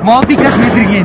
मौत ही कश्मीर की है।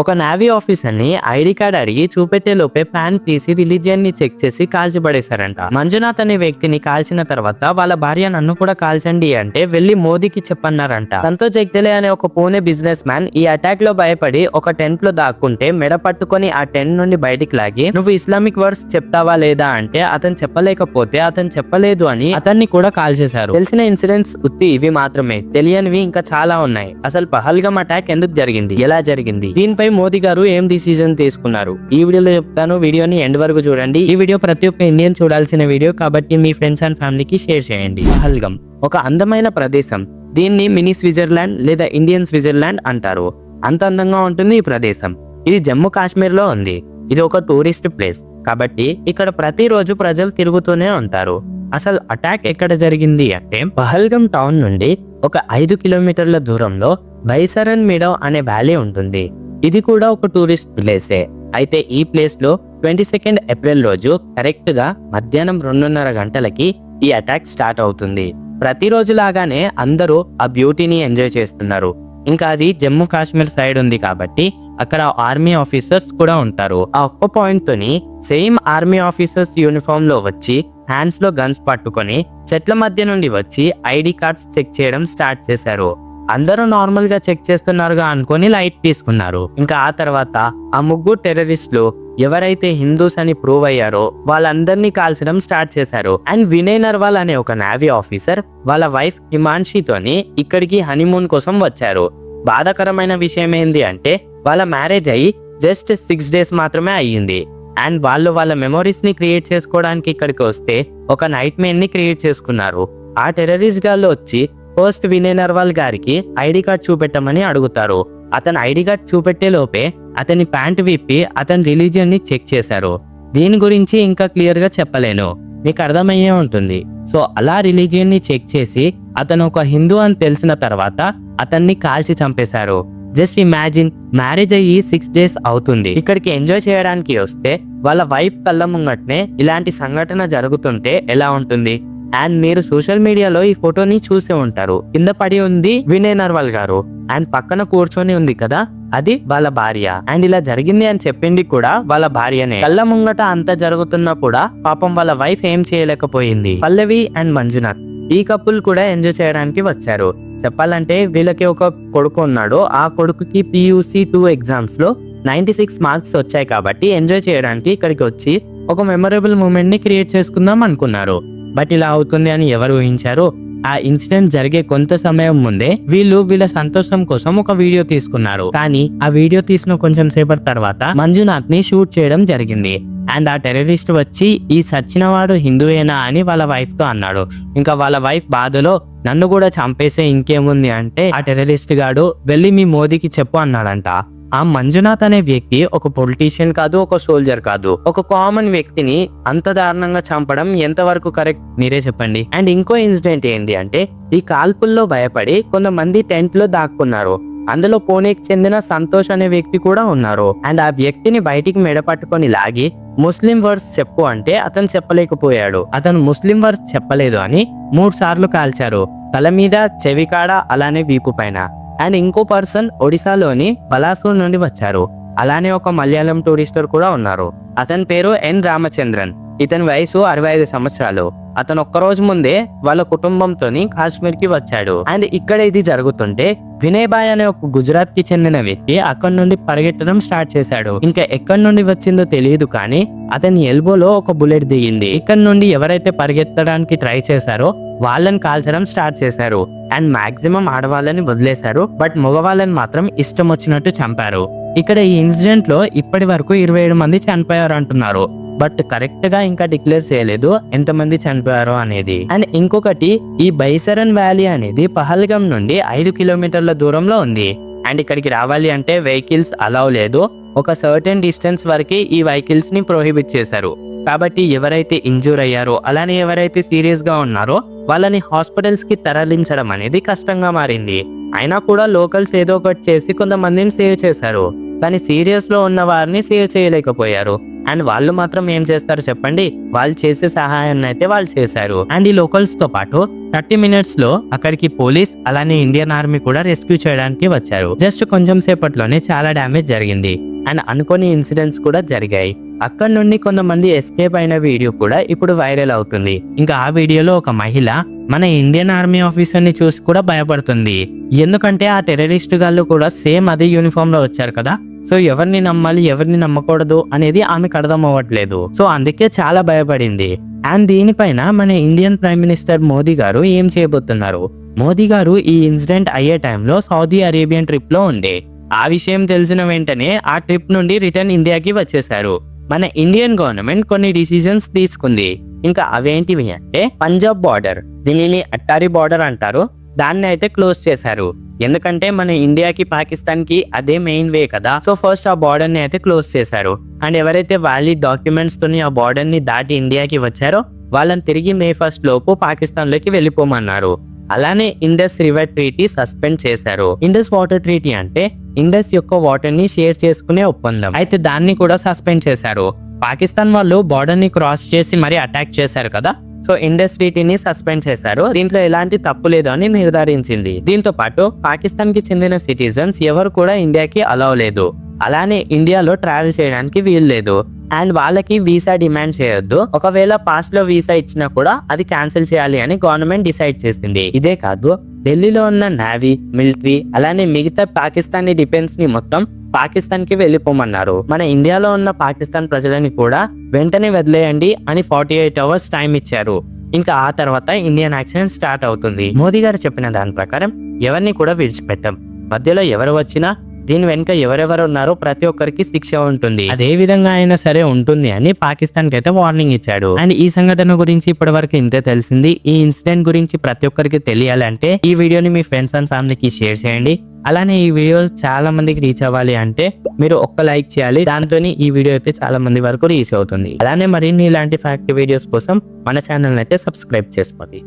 ఒక నేవీ ఆఫీసర్ని ఐడి కార్డ్ అడిగి చూపెట్టే లోపే ప్యాన్ తీసి రిలీజియన్ ని చెక్ చేసి కాల్చి పడేశారంట. మంజునాథ్ అనే వ్యక్తిని కాల్చిన తర్వాత వాళ్ళ భార్య నన్ను కూడా కాల్చండి అంటే వెళ్లి మోదీకి చెప్పన్నారంట. సంతోష్ జగ్దలే అనే ఒక పూణే బిజినెస్ మ్యాన్ ఈ అటాక్ లో భయపడి ఒక టెంట్ లో దాక్కుంటే మెడ పట్టుకొని ఆ టెంట్ నుండి బయటికి లాగి నువ్వు ఇస్లామిక్ వర్డ్స్ చెప్తావా లేదా అంటే అతను చెప్పలేకపోతే అతను చెప్పలేదు అని అతన్ని కూడా కాల్ చేశారు. తెలిసిన ఇన్సిడెంట్స్ ఉత్తి ఇవి మాత్రమే, తెలియనివి ఇంకా చాలా ఉన్నాయి. అసలు పహల్గామ్ అటాక్ ఎందుకు జరిగింది, ఎలా జరిగింది, దీనిపై మోదీ గారు ఏం డిసిజన్ తీసుకున్నారు ఈ వీడియోలో చెప్తాను. వీడియోని ఎండ్ వరకు చూడండి. ఈ వీడియో ప్రతి ఒక్క ఇండియన్ చూడాల్సిన వీడియో కాబట్టి మీ ఫ్రెండ్స్ అండ్ ఫ్యామిలీకి షేర్ చేయండి. పహల్గామ్ ఒక అందమైన ప్రదేశం. దీన్ని మినీ స్విట్జర్లాండ్ లేదా ఇండియన్ స్విట్జర్లాండ్ అంటారు. అంత అందంగా ఉంటుంది ఈ ప్రదేశం. ఇది జమ్మూ కాశ్మీర్ లో ఉంది. ఇది ఒక టూరిస్ట్ ప్లేస్ కాబట్టి ఇక్కడ ప్రతిరోజు ప్రజలు తిరుగుతూనే ఉంటారు. అసలు అటాక్ ఎక్కడ జరిగింది అంటే పహల్గామ్ టౌన్ నుండి ఒక 5 కిలోమీటర్ల దూరంలో బైసరన్ మీడో అనే వ్యాలీ ఉంటుంది. ఇది కూడా ఒక టూరిస్ట్ ప్లేసే. అయితే ఈ ప్లేస్ లో 22 ఏప్రిల్ రోజు కరెక్ట్ గా మధ్యాహ్నం 2:30 గంటలకి ఈ అటాక్ స్టార్ట్ అవుతుంది. ప్రతిరోజు లాగానే అందరూ ఆ బ్యూటీని ఎంజాయ్ చేస్తున్నారు. ఇంకా అది జమ్మూ కాశ్మీర్ సైడ్ ఉంది కాబట్టి అక్కడ ఆర్మీ ఆఫీసర్స్ కూడా ఉంటారు. ఆ ఒక్క పాయింట్ తోని సేమ్ ఆర్మీ ఆఫీసర్స్ యూనిఫామ్ లో వచ్చి హ్యాండ్స్ లో గన్స్ పట్టుకొని చెట్ల మధ్య నుండి వచ్చి ఐడి కార్డ్స్ చెక్ చేయడం స్టార్ట్ చేశారు. అందరూ నార్మల్ గా చెక్ చేస్తున్నారుగా అనుకొని లైట్ తీసుకున్నారు. ఇంకా ఆ తర్వాత ఆ ముగ్గురు టెర్రరిస్టులు ఎవరైతే హిందూస్ అని ప్రూవ్ అయ్యారో వాళ్ళందరినీ కాల్చడం స్టార్ట్ చేశారు. అండ్ వినయ్ నర్వాల్ అనే ఒక నేవీ ఆఫీసర్ వాళ్ళ వైఫ్ హిమాన్షితోని ఇక్కడికి హనీమూన్ కోసం వచ్చారు. బాధాకరమైన విషయం ఏంది అంటే వాళ్ళ మ్యారేజ్ అయ్యి జస్ట్ 6 days మాత్రమే అయ్యింది. అండ్ వాళ్ళు వాళ్ళ మెమోరీస్ ని క్రియేట్ చేసుకోవడానికి ఇక్కడికి వస్తే ఒక నైట్ మేర్ ని క్రియేట్ చేసుకున్నారు. ఆ టెర్రరిస్ట్ గాళ్ళు వచ్చి ఫస్ట్ వినయ్ నర్వాల్ గారికి ఐడి కార్డ్ చూపెట్టమని అడుగుతారు. అతను ఐడి కార్డ్ చూపెట్టే లోపే అతని ప్యాంట్ విప్పి అతని రిలీజియన్ ని చెక్ చేశారు. దీని గురించి ఇంకా క్లియర్ గా చెప్పలేను, మీకు అర్థమయ్యే ఉంటుంది. సో అలా రిలీజియన్ ని చెక్ చేసి అతను ఒక హిందూ అని తెలిసిన తర్వాత అతన్ని కాల్చి చంపేశారు. జస్ట్ ఇమాజిన్, మ్యారేజ్ అయ్యి 6 days అవుతుంది. ఇక్కడికి ఎంజాయ్ చేయడానికి వస్తే వాళ్ళ వైఫ్ కళ్ళ ముంగట్నే ఇలాంటి సంఘటన జరుగుతుంటే ఎలా ఉంటుంది? అండ్ మీరు సోషల్ మీడియాలో ఈ ఫోటోని చూసే ఉంటారు. కింద పడి ఉంది వినయ్ నర్వాల్ గారు అండ్ పక్కన కూర్చొని ఉంది కదా అది వాళ్ళ భార్య. అండ్ ఇలా జరిగింది అని చెప్పింది కూడా వాళ్ళ భార్యనే. కళ్ళ ముంగట అంత జరుగుతున్నా కూడా పాపం వాళ్ళ వైఫ్ ఏం చేయలేకపోయింది. పల్లవి అండ్ మంజునాథ్ ఈ కపుల్ కూడా ఎంజాయ్ చేయడానికి వచ్చారు. చెప్పాలంటే వీళ్ళకి ఒక కొడుకు ఉన్నాడు. ఆ కొడుకుకి PUC 2 ఎగ్జామ్స్ లో 96 మార్క్స్ వచ్చాయి కాబట్టి ఎంజాయ్ చేయడానికి ఇక్కడికి వచ్చి ఒక మెమరబుల్ మూమెంట్ ని క్రియేట్ చేసుకుందాం అనుకున్నారు. బట్ ఇలా అవుతుంది అని ఎవరు ఊహించారు? ఆ ఇన్సిడెంట్ జరిగే కొంత సమయం ముందే వీళ్ళ సంతోషం కోసం ఒక వీడియో తీసుకున్నారు. కానీ ఆ వీడియో తీసిన కొంచెం సేపటి తర్వాత మంజునాథ్ ని షూట్ చేయడం జరిగింది. అండ్ ఆ టెర్రరిస్ట్ వచ్చి ఈ సచ్చినవాడు హిందువేనా అని వాళ్ళ వైఫ్ తో అన్నాడు. ఇంకా వాళ్ళ వైఫ్ బాధలో నన్ను కూడా చంపేసే ఇంకేముంది అంటే ఆ టెర్రరిస్ట్ గాడు వెళ్ళి మీ మోదీకి చెప్పు అన్నాడంట. ఆ మంజునాథ్ అనే వ్యక్తి ఒక పొలిటీషియన్ కాదు, ఒక సోల్జర్ కాదు, ఒక కామన్ వ్యక్తిని అంత దారుణంగా చంపడం ఎంతవరకు కరెక్ట్ మీరే చెప్పండి. అండ్ ఇంకో ఇన్సిడెంట్ ఏంటి అంటే ఈ కాల్పుల్లో భయపడి కొంతమంది టెంట్ లో దాక్కున్నారు. అందులో పూణేకి చెందిన సంతోష్ అనే వ్యక్తి కూడా ఉన్నారు. అండ్ ఆ వ్యక్తిని బయటికి మెడపట్టుకొని లాగి ముస్లిం వర్డ్స్ చెప్పు అంటే అతను చెప్పలేకపోయాడు. అతను ముస్లిం వర్డ్స్ చెప్పలేదు అని 3 సార్లు కాల్చారు. తల మీద, చెవికాడ, అలానే వీపు పైన. అండ్ ఇంకో పర్సన్ ఒడిశాలోని బలాసూర్ నుండి వచ్చారు. అలానే ఒక మలయాళం టూరిస్టర్ కూడా ఉన్నారు. అతని పేరు ఎన్ రామచంద్రన్. ఇతని వయసు 65 సంవత్సరాలు. అతను ఒక్కరోజు ముందే వాళ్ళ కుటుంబంతోని కాశ్మీర్ కి వచ్చాడు. అండ్ ఇక్కడ ఇది జరుగుతుంటే వినయ్ బాయ్ అనే ఒక గుజరాత్ కి చెందిన వ్యక్తి అక్కడి నుండి పరిగెట్టడం స్టార్ట్ చేశాడు. ఇంకా ఎక్కడి నుండి వచ్చిందో తెలియదు కానీ అతని ఎల్బోలో ఒక బుల్లెట్ దిగింది. ఇక్కడ నుండి ఎవరైతే పరిగెత్తడానికి ట్రై చేశారో వాళ్ళని కాల్చడం స్టార్ట్ చేశారు. అండ్ మాక్సిమం ఆడవాళ్ళని వదిలేశారు. బట్ మగవాళ్ళని మాత్రం ఇష్టం వచ్చినట్టు చంపారు. ఇక్కడ ఈ ఇన్సిడెంట్ లో ఇప్పటి వరకు 27 మంది చనిపోయారు అంటున్నారు. బట్ కరెక్ట్ గా ఇంకా డిక్లేర్ చేయలేదు ఎంతమంది చనిపోయారో అనేది. అండ్ ఇంకొకటి, ఈ బైసరన్ వ్యాలీ అనేది పహల్గామ్ నుండి 5 కిలోమీటర్ల దూరంలో ఉంది. అండ్ ఇక్కడికి రావాలి అంటే వెహికల్స్ అలౌ లేదు. ఒక సర్టెన్ డిస్టెన్స్ వరకు ఈ వెహికల్స్ ని ప్రొహిబిట్ చేశారు. కాబట్టి ఎవరైతే ఇంజూర్ అయ్యారో అలానే ఎవరైతే సీరియస్ గా ఉన్నారో వాళ్ళని హాస్పిటల్స్ కి తరలించడం అనేది కష్టంగా మారింది. అయినా కూడా లోకల్స్ ఏదో ఒకటి చేసి కొంతమందిని సేవ్ చేశారు. కానీ సీరియస్ లో ఉన్న వారిని సేవ్ చేయలేకపోయారు. అండ్ వాళ్ళు మాత్రం ఏం చేస్తారు చెప్పండి, వాళ్ళు చేసే సహాయాన్ని అయితే వాళ్ళు చేశారు. అండ్ ఈ లోకల్స్ తో పాటు 30 minutes లో అక్కడికి పోలీస్ అలానే ఇండియన్ ఆర్మీ కూడా రెస్క్యూ చేయడానికి వచ్చారు. జస్ట్ కొంచెం సేపట్లోనే చాలా డ్యామేజ్ జరిగింది అండ్ అనుకోని ఇన్సిడెంట్స్ కూడా జరిగాయి. అక్కడ నుండి కొంతమంది ఎస్కేప్ అయిన వీడియో కూడా ఇప్పుడు వైరల్ అవుతుంది. ఇంకా ఆ వీడియోలో ఒక మహిళ మన ఇండియన్ ఆర్మీ ఆఫీసర్ ని చూసి కూడా భయపడుతుంది. ఎందుకంటే ఆ టెర్రరిస్ట్ గాళ్ళు కూడా సేమ్ అదే యూనిఫామ్ లో వచ్చారు కదా. సో ఎవరిని నమ్మాలి ఎవరిని నమ్మకూడదు అనేది ఆమెకు అర్థం అవ్వట్లేదు. సో అందుకే చాలా భయపడింది. అండ్ దీనిపైన మన ఇండియన్ ప్రైమ్ మినిస్టర్ మోదీ గారు ఏం చేయబోతున్నారు? మోదీ గారు ఈ ఇన్సిడెంట్ అయ్యే టైంలో సౌదీ అరేబియన్ ట్రిప్ లో ఉండే. ఆ విషయం తెలిసిన వెంటనే ఆ ట్రిప్ నుండి రిటర్న్ ఇండియాకి వచ్చేసారు. మన ఇండియన్ గవర్నమెంట్ కొన్ని డిసిజన్స్ తీసుకుంది. ఇంకా అవేంటివి అంటే పంజాబ్ బార్డర్, దీనిని అట్టారీ బార్డర్ అంటారు, దాన్ని అయితే క్లోజ్ చేశారు. ఎందుకంటే మన ఇండియాకి పాకిస్తాన్ కి అదే మెయిన్ వే కదా. సో ఫస్ట్ ఆ బార్డర్ ని అయితే క్లోజ్ చేశారు. అండ్ ఎవరైతే వ్యాలిడ్ డాక్యుమెంట్స్ తోని ఆ బార్డర్ ని దాటి ఇండియాకి వచ్చారో వాళ్ళని తిరిగి May 1 లోపు పాకిస్తాన్ లోకి వెళ్ళిపోమన్నారు. అలానే ఇండస్ రివర్ ట్రీటీ సస్పెండ్ చేశారు. ఇండస్ వాటర్ ట్రీటీ అంటే ఇండస్ యొక్క వాటర్ ని షేర్ చేసుకునే ఒప్పందం. అయితే దాన్ని కూడా సస్పెండ్ చేశారు. పాకిస్తాన్ వాళ్ళు బార్డర్ ని క్రాస్ చేసి మరి అటాక్ చేశారు కదా. సో ఇండస్ ట్రీటీని సస్పెండ్ చేశారు. దీంట్లో ఎలాంటి తప్పు లేదు అని నిర్ధారించింది. దీంతో పాటు పాకిస్తాన్ కి చెందిన సిటిజన్స్ ఎవరు కూడా ఇండియాకి అలౌ లేదు. అలానే ఇండియాలో ట్రావెల్ చేయడానికి వీలు లేదు. అండ్ వాళ్ళకి వీసా డిమాండ్ చేయొద్దు. ఒకవేళ పాస్ట్ లో వీసా ఇచ్చినా కూడా అది క్యాన్సిల్ చేయాలి అని గవర్నమెంట్ డిసైడ్ చేసింది. ఇదే కాదు, ఢిల్లీలో ఉన్న నేవీ, మిలిటరీ అలానే మిగతా పాకిస్తానీ డిఫెన్స్ ని మొత్తం పాకిస్తాన్ కి వెళ్ళిపోమన్నారు. మన ఇండియాలో ఉన్న పాకిస్తాన్ ప్రజలని కూడా వెంటనే వదిలేయండి అని 48 hours టైం ఇచ్చారు. ఇంకా ఆ తర్వాత ఇండియన్ యాక్షన్ స్టార్ట్ అవుతుంది. మోదీ గారు చెప్పిన దాని ప్రకారం ఎవరిని కూడా విడిచిపెట్టాం. మధ్యలో ఎవరు వచ్చినా దీని వెనుక ఎవరెవరు ఉన్నారో ప్రతి ఒక్కరికి శిక్ష ఉంటుంది. అదే విధంగా అయినా సరే ఉంటుంది అని పాకిస్తాన్ కి అయితే వార్నింగ్ ఇచ్చాడు. అండ్ ఈ సంఘటన గురించి ఇప్పటి వరకు ఇంతే తెలిసింది. ఈ ఇన్సిడెంట్ గురించి ప్రతి ఒక్కరికి తెలియాలంటే ఈ వీడియోని మీ ఫ్రెండ్స్ అండ్ ఫ్యామిలీకి షేర్ చేయండి. అలానే ఈ వీడియో చాలా మందికి రీచ్ అవ్వాలి అంటే మీరు ఒక్క లైక్ చేయాలి. దాంతో ఈ వీడియో అయితే చాలా మంది వరకు రీచ్ అవుతుంది. అలానే మరిన్ని ఇలాంటి ఫ్యాక్ట్ వీడియోస్ కోసం మన ఛానల్ అయితే సబ్స్క్రైబ్ చేసుకోండి.